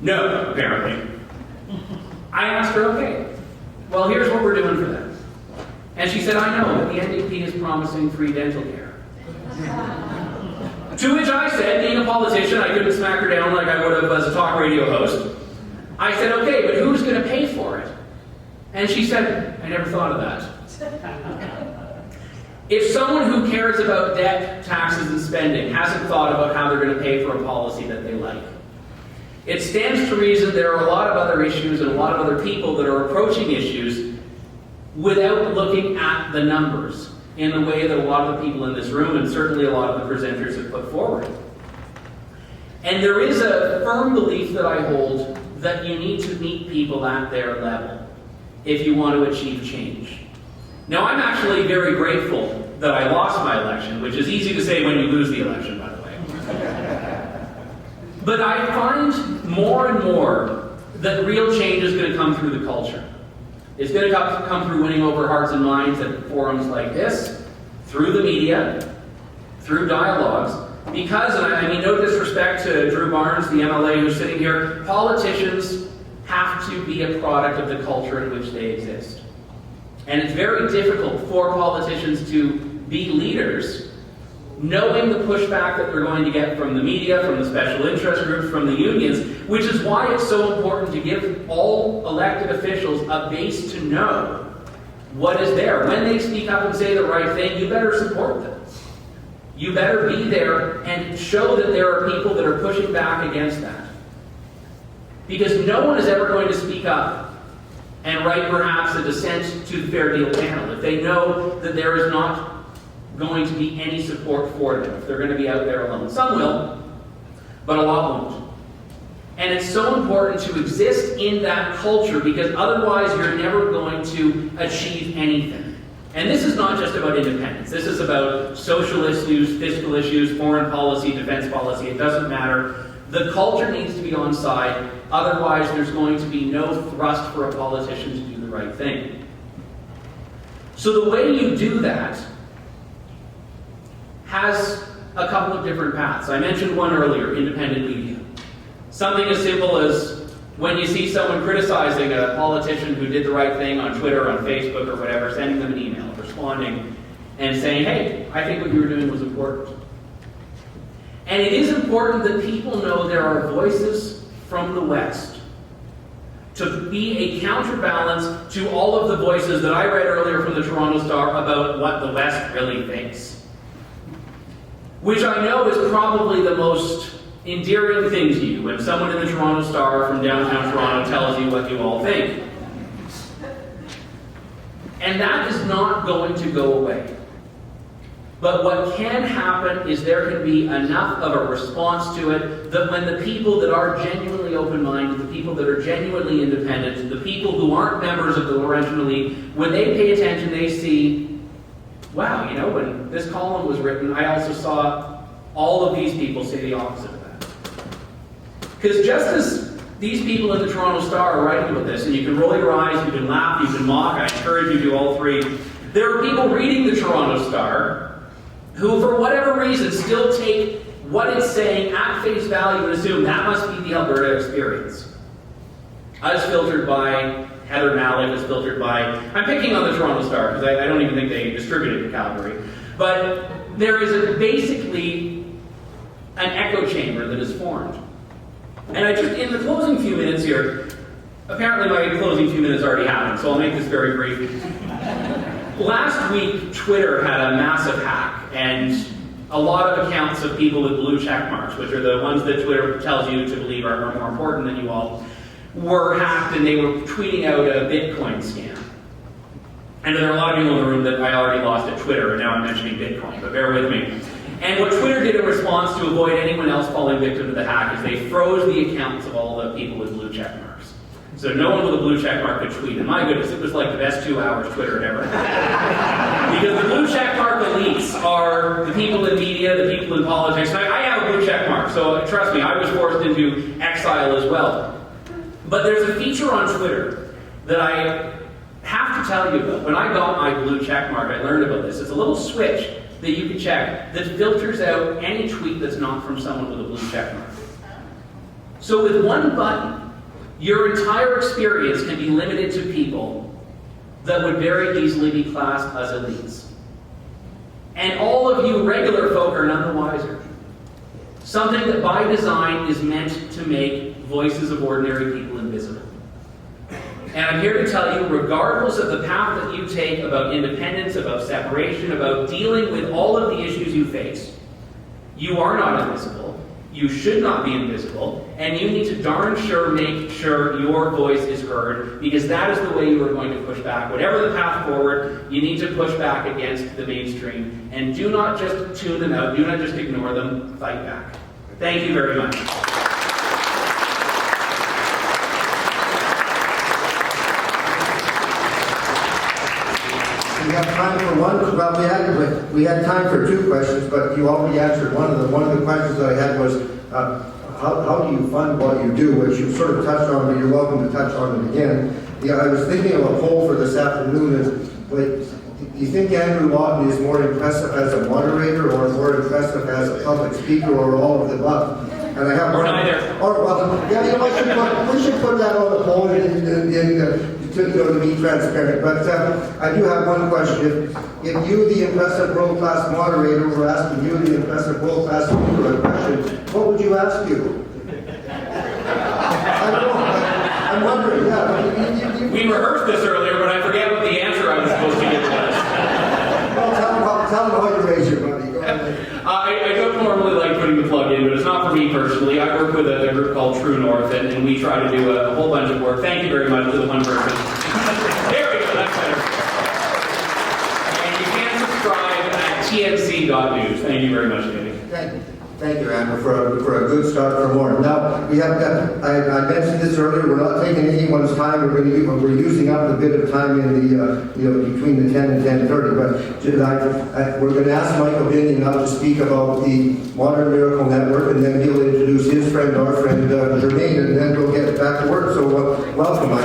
No, apparently. I asked her, okay, well, here's what we're doing for them. And she said, I know, but the NDP is promising free dental care. To which I said, being a politician, I couldn't smack her down like I would have as a talk radio host. I said, okay, but who's going to pay for it? And she said, I never thought of that. If someone who cares about debt, taxes, and spending hasn't thought about how they're going to pay for a policy that they like, it stands to reason there are a lot of other issues and a lot of other people that are approaching issues without looking at the numbers in the way that a lot of the people in this room and certainly a lot of the presenters have put forward. And there is a firm belief that I hold that you need to meet people at their level if you want to achieve change. Now, I'm actually very grateful that I lost my election, which is easy to say when you lose the election, by the way. But I find more and more that real change is going to come through the culture. It's going to come through winning over hearts and minds at forums like this, through the media, through dialogues, because, and I mean no disrespect to Drew Barnes, the MLA who's sitting here, politicians have to be a product of the culture in which they exist. And it's very difficult for politicians to be leaders knowing the pushback that they're going to get from the media, from the special interest groups, from the unions, which is why it's so important to give all elected officials a base to know what is there. When they speak up and say the right thing, you better support them. You better be there and show that there are people that are pushing back against that. Because no one is ever going to speak up and write perhaps a dissent to the Fair Deal panel if they know that there is not going to be any support for them, if they're going to be out there alone. Some will, but a lot won't. And it's so important to exist in that culture because otherwise you're never going to achieve anything. And this is not just about independence. This is about social issues, fiscal issues, foreign policy, defense policy. It doesn't matter. The culture needs to be on side. Otherwise, there's going to be no thrust for a politician to do the right thing. So the way you do that has a couple of different paths. I mentioned one earlier, independent media. Something as simple as when you see someone criticizing a politician who did the right thing on Twitter, on Facebook, or whatever, sending them an email, responding, and saying, hey, I think what you were doing was important. And it is important that people know there are voices from the West to be a counterbalance to all of the voices that I read earlier from the Toronto Star about what the West really thinks. Which I know is probably the most endearing thing to you when someone in the Toronto Star from downtown Toronto tells you what you all think. And that is not going to go away. But what can happen is there can be enough of a response to it that when the people that are genuinely open-minded, the people that are genuinely independent, the people who aren't members of the Laurentian Elite, when they pay attention, they see, wow, you know, when this column was written, I also saw all of these people say the opposite of that. Because just as these people in the Toronto Star are writing about this, and you can roll your eyes, you can laugh, you can mock, I encourage you to do all three, there are people reading the Toronto Star who, for whatever reason, still take what it's saying at face value and assume that must be the Alberta experience. As filtered by Heather Malik, as filtered by... I'm picking on the Toronto Star because I don't even think they distribute it in Calgary. But there is basically an echo chamber that is formed. And I just, in the closing few minutes here, apparently my closing few minutes already happened, so I'll make this very brief. Last week, Twitter had a massive hack, and a lot of accounts of people with blue check marks, which are the ones that Twitter tells you to believe are more important than you all, were hacked, and they were tweeting out a Bitcoin scam. And there are a lot of people in the room that I already lost at Twitter, and now I'm mentioning Bitcoin, but bear with me. And what Twitter did in response to avoid anyone else falling victim to the hack is they froze the accounts of all the people with blue check marks. So no one with a blue check mark could tweet. And my goodness, it was like the best 2 hours Twitter had ever had. Because the blue check mark elites are the people in media, the people in politics. And I have a blue check mark, so trust me, I was forced into exile as well. But there's a feature on Twitter that I have to tell you about. When I got my blue check mark, I learned about this. It's a little switch that you can check that filters out any tweet that's not from someone with a blue check mark. So with one button, your entire experience can be limited to people that would very easily be classed as elites. And all of you regular folk are none the wiser. Something that by design is meant to make voices of ordinary people invisible. And I'm here to tell you, regardless of the path that you take about independence, about separation, about dealing with all of the issues you face, you are not invisible, you should not be invisible, and you need to darn sure make sure your voice is heard, because that is the way you are going to push back. Whatever the path forward, you need to push back against the mainstream, and do not just tune them out, do not just ignore them, fight back. Thank you very much. We have time for one. Well, we had time for two questions, but you already answered one of them. One of the questions that I had was, how do you fund what you do? Which you sort of touched on, but you're welcome to touch on it again. Yeah, I was thinking of a poll for this afternoon. Do you think Andrew Lawton is more impressive as a moderator, or more impressive as a public speaker, or all of the above? And I have or neither. Or well, yeah, you know, we should put that on the poll to be transparent. But I do have one question. If you, the impressive world-class moderator, were asking you, the impressive world-class speaker, a question, what would you ask you? I don't know. I'm wondering. Yeah. We rehearsed this earlier, but I forget what the answer I was supposed to give was. Well, tell them how you raise your money. Go ahead. I don't normally like putting the plug in, but it's not for me personally. I work with a group called True North, and we try to do a whole bunch of work. Thank you very much to the one person. There we go, that's better. And you can subscribe at tnc.news. Thank you very much, David. Thank you, Andrew, for a good start for more. Now, we have, I mentioned this earlier, we're not taking anyone's time. We're using up a bit of time in the, between the 10 and 10:30. But we're going to ask Michael Binion now to speak about the Modern Miracle Network, and then he'll introduce his friend, our friend, Jermaine, and then we'll get back to work. So welcome, Michael.